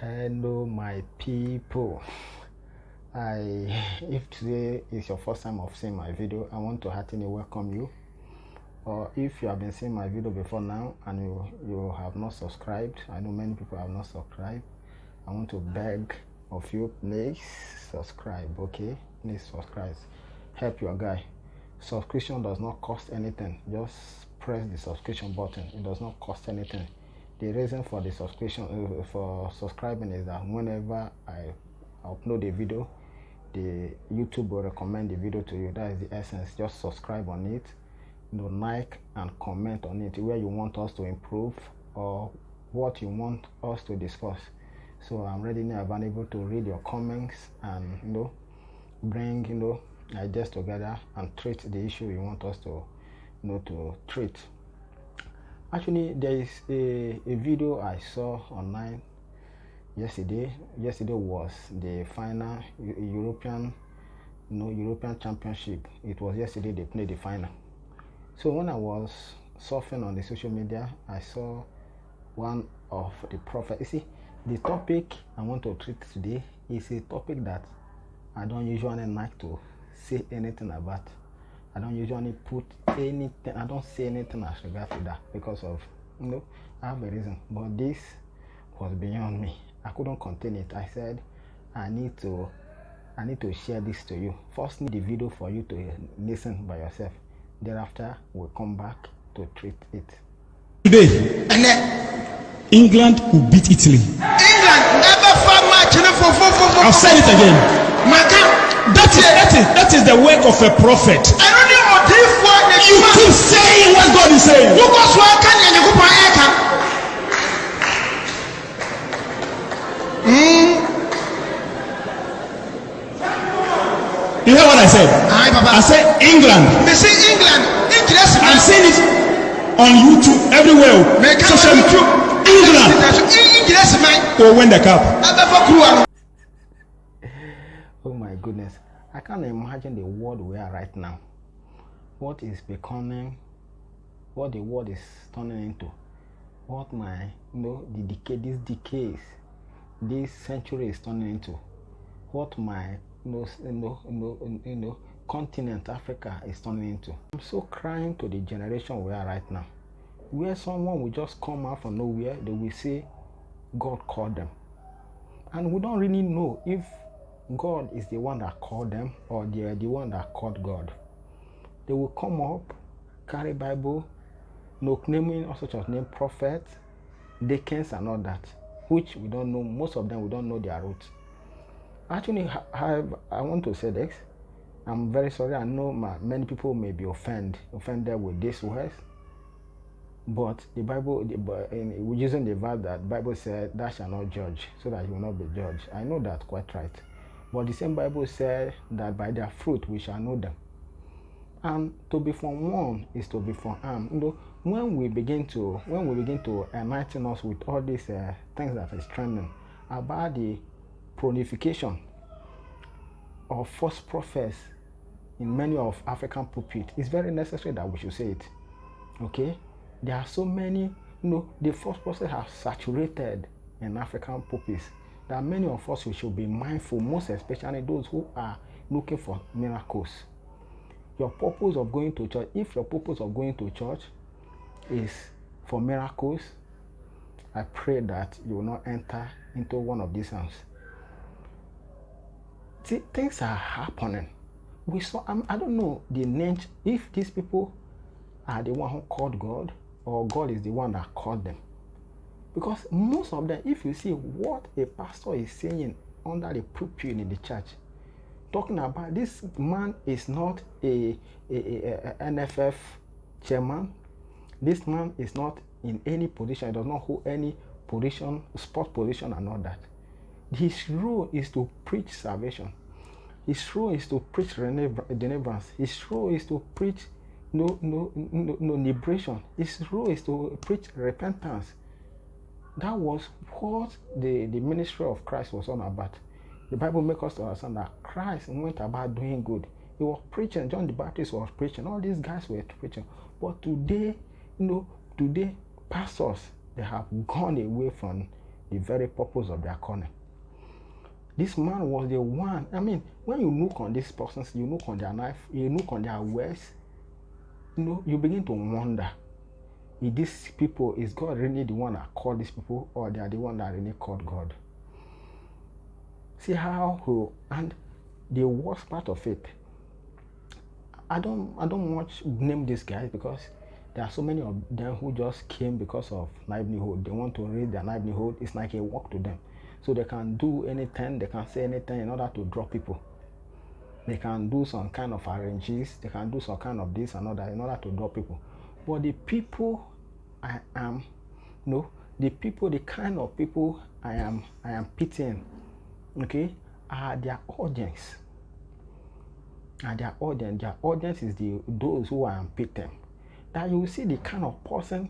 Hello my people. If today is your first time of seeing my video, I want to heartily welcome you. Or if you have been seeing my video before now and you have not subscribed, I know many people have not subscribed, I want to beg of you, please subscribe. Okay, please subscribe, help your guy. Subscription does not cost anything. Just press the subscription button. It does not cost anything. The reason for the subscription for subscribing is that whenever I upload a video, the YouTube will recommend the video to you. That is the essence. Just subscribe on it, like and comment on it where you want us to improve or what you want us to discuss. So I'm ready now, available to read your comments and bring ideas together and treat the issue you want us to to treat. Actually, there is a video I saw online yesterday. Yesterday was the final European Championship. It was yesterday they played the final. So when I was surfing on the social media, I saw one of the prophets. You see, the topic I want to treat today is a topic that I don't usually like to say anything about. I don't usually put anything, I don't say anything as regards to that because of, I have a reason. But this was beyond me. I couldn't contain it. I said, I need to share this to you. First, need the video for you to listen by yourself. Thereafter, we'll come back to treat it. Today, England will beat Italy. England never far match. I'll say it again. That is the work of a prophet. You keep saying what God is saying. You hear what I said? I said England. They say England. I'm saying it on YouTube everywhere. Social media. England will win the cup. Oh my goodness, I can't imagine the world we are right now. What is becoming, what the world is turning into, what this decays, this century is turning into, what my continent Africa is turning into. I'm so crying to the generation we are right now, where someone will just come out from nowhere, they will say God called them, and we don't really know if God is the one that called them or they are the one that called God. They will come up, carry Bible, naming all sorts of name, prophets, deacons and all that, which we don't know. Most of them, we don't know their roots. Actually, I want to say this. I'm very sorry. I know many people may be offended with this words, but the Bible, using the verse that Bible said, "Thou shalt not judge, so that you will not be judged." I know that quite right. But the same Bible said that by their fruit we shall know them. And to be from one is to be from arm. When we begin to enlighten us with all these things that is trending about the proliferation of false prophets in many of African pulpits, it's very necessary that we should say it. Okay, there are so many. The false prophets have saturated in African pulpits. That many of us we should be mindful, most especially those who are looking for miracles. Your purpose of going to church, if your purpose of going to church is for miracles, I pray that you will not enter into one of these hands. See, things are happening. We saw, I don't know the names, if these people are the one who called God or God is the one that called them. Because most of them, if you see what a pastor is saying under the pulpit in the church, talking about this man is not a NFF chairman. This man is not in any position. He does not hold any position, sport position and all that. His role is to preach salvation. His role is to preach deliverance. His role is to preach liberation. His role is to preach repentance. That was what the ministry of Christ was all about. The Bible makes us to understand that Christ went about doing good. He was preaching. John the Baptist was preaching. All these guys were preaching. But today, today pastors, they have gone away from the very purpose of their calling. This man was the one. I mean, when you look on these persons, you look on their life, you look on their words, you begin to wonder, is these people, is God really the one that called these people, or they are the one that really called God? See how and the worst part of it, I don't much name these guys because there are so many of them who just came because of livelihood. They want to raise their livelihood. It's like a work to them. So they can do anything, they can say anything in order to draw people. They can do some kind of arranges, they can do some kind of this and that in order to draw people. But the people I am, the kind of people I am pitying, okay, are their audience. And their audience is those who I am pitying. That you will see the kind of person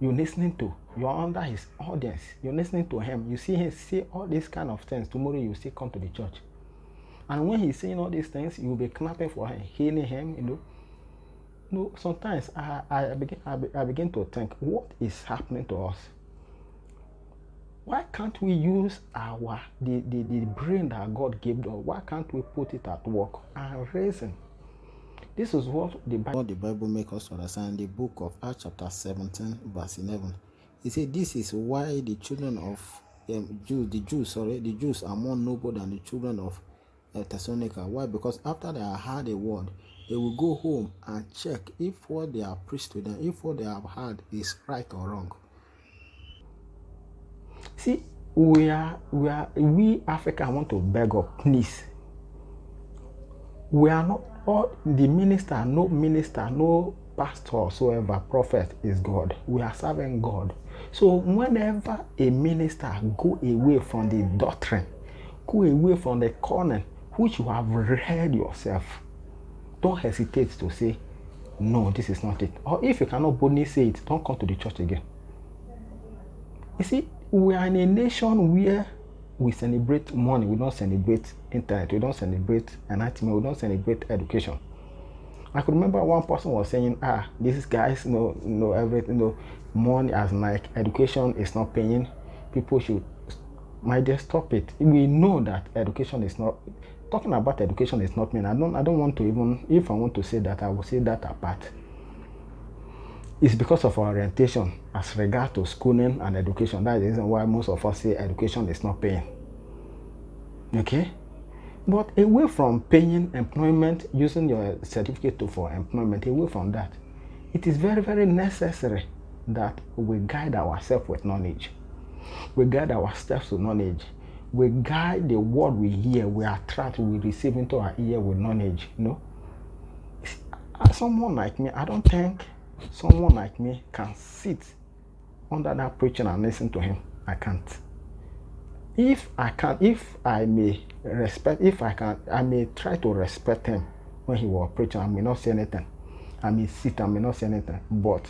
you're listening to. You're under his audience. You're listening to him. You see him say all these kind of things. Tomorrow you still come to the church. And when he's saying all these things, you'll be clapping for him, hailing him, sometimes I begin to think, what is happening to us? Why can't we use the brain that God gave us? Why can't we put it at work and raise him? This is what the Bible makes us understand. The book of Acts chapter 17 verse 11. It says, this is why the children of the Jews are more noble than the children of Thessalonica. Why? Because after they have heard a word, they will go home and check if what they have preached to them, if what they have heard is right or wrong. See, we Africa want to beg up, please. We are not all the minister, no pastor whatsoever, prophet is God. We are serving God. So whenever a minister go away from the doctrine, go away from the calling which you have read yourself, don't hesitate to say, no, this is not it. Or if you cannot boldly say it, don't come to the church again. You see, we are in a nation where we celebrate money, we don't celebrate internet, we don't celebrate enlightenment, we don't celebrate education. I could remember one person was saying, these guys know everything, money as like education is not paying, people should, my dear, stop it. We know that education is not, talking about education is not mean. I don't want to even, if I want to say that, I will say that apart. It's because of our orientation as regard to schooling and education. That is the reason why most of us say education is not paying. Okay? But away from paying employment, using your certificate for employment, away from that, it is very, very necessary that we guide ourselves with knowledge. We guide our steps with knowledge. We guide the word we hear, we attract, we receive into our ear with knowledge. Someone like me, I don't think someone like me can sit under that preaching and listen to him. I can't. If I may try to respect him when he was preaching. I may not say anything. I may sit, I may not say anything. But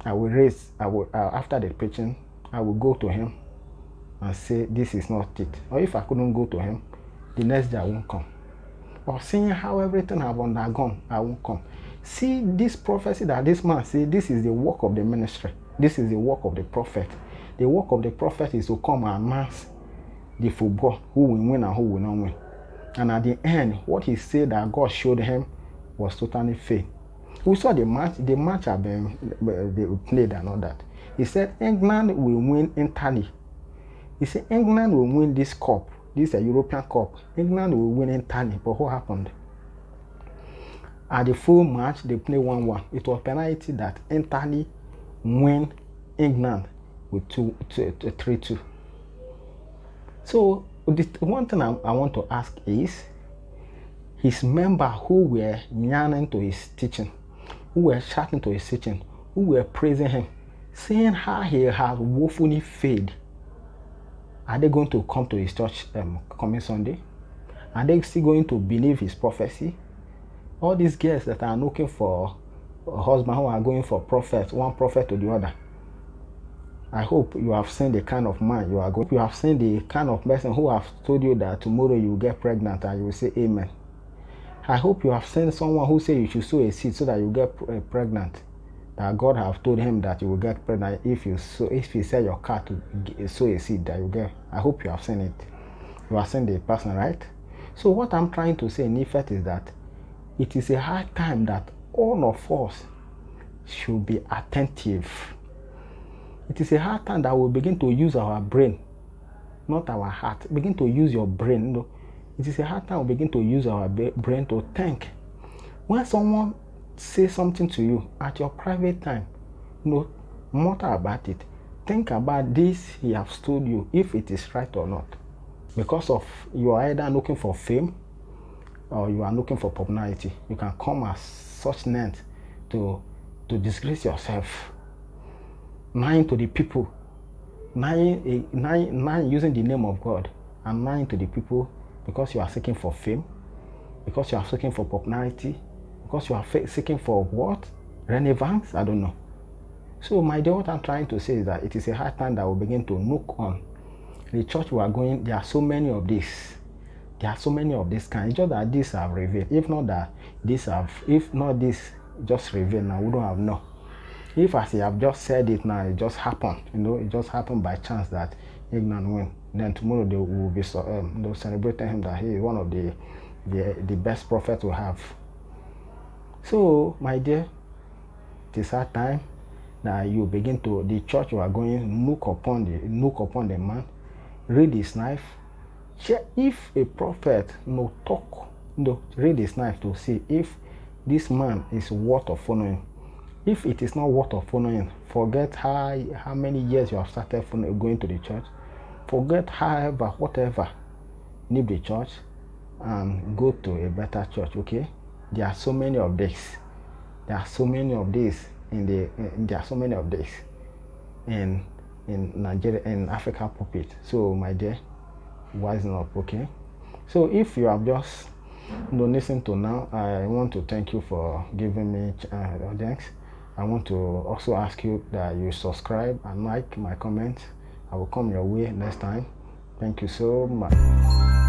after the preaching, I will go to him and say, this is not it. Or if I couldn't go to him, the next day I won't come. Or seeing how everything I've undergone, I won't come. See this prophecy that this man said, this is the work of the ministry. This is the work of the prophet. The work of the prophet is to come and announce the football, who will win and who will not win. And at the end, what he said that God showed him was totally fake. We saw the match have been played and all that. He said England will win entirely. He said England will win this cup. This is a European Cup. England will win entirely. But what happened? At the full match, they play 1-1. It was penalty that Italy win England with 3-2. So the one thing I want to ask is, his members who were yearning to his teaching, who were shouting to his teaching, who were praising him, seeing how he has woefully failed, are they going to come to his church coming Sunday? Are they still going to believe his prophecy? All these girls that are looking for a husband, who are going for prophets, one prophet to the other. I hope you have seen the kind of man you are going. You have seen the kind of person who have told you that tomorrow you will get pregnant and you will say amen. I hope you have seen someone who say you should sow a seed so that you get pregnant. that God have told him that you will get pregnant if you sell your car to sow a seed that you get. I hope you have seen it. You have seen the person, right? So what I'm trying to say in effect is that it is a hard time that all of us should be attentive. It is a hard time that we begin to use our brain, not our heart. Begin to use your brain. You know, it is a hard time we begin to use our brain to think. When someone says something to you at your private time, you know, mutter about it. Think about this he has told you, if it is right or not. Because of you are either looking for fame or you are looking for popularity. You can come as such length to disgrace yourself, lying to the people, lying using the name of God and lying to the people because you are seeking for fame, because you are seeking for popularity, because you are seeking for what? Relevance? I don't know. So my dear, what I'm trying to say is that it is a hard time that we begin to look on. The church we are going, there are so many of this. There are so many of this kind. It's just that these have revealed. If not this just revealed now, we don't have no. If as you have just said it now, it just happened. You know, it just happened by chance that ignorant win. Then tomorrow they will be they'll celebrating him that he is one of the best prophets we have. So my dear, it is our time that you begin to the church you are going, look upon the man, read his life. Check if a prophet read his life to see if this man is worth of following. If it is not worth of following, forget how many years you have started going to the church. Forget whatever, leave the church and go to a better church. Okay, there are so many of this. There are so many of this in Nigeria, in Africa pulpit. So my dear, wisen up. Okay, so if you have just listened to now, I want to thank you for giving me audience. I want to also ask you that you subscribe and like my comments. I will come your way next time. Thank you so much.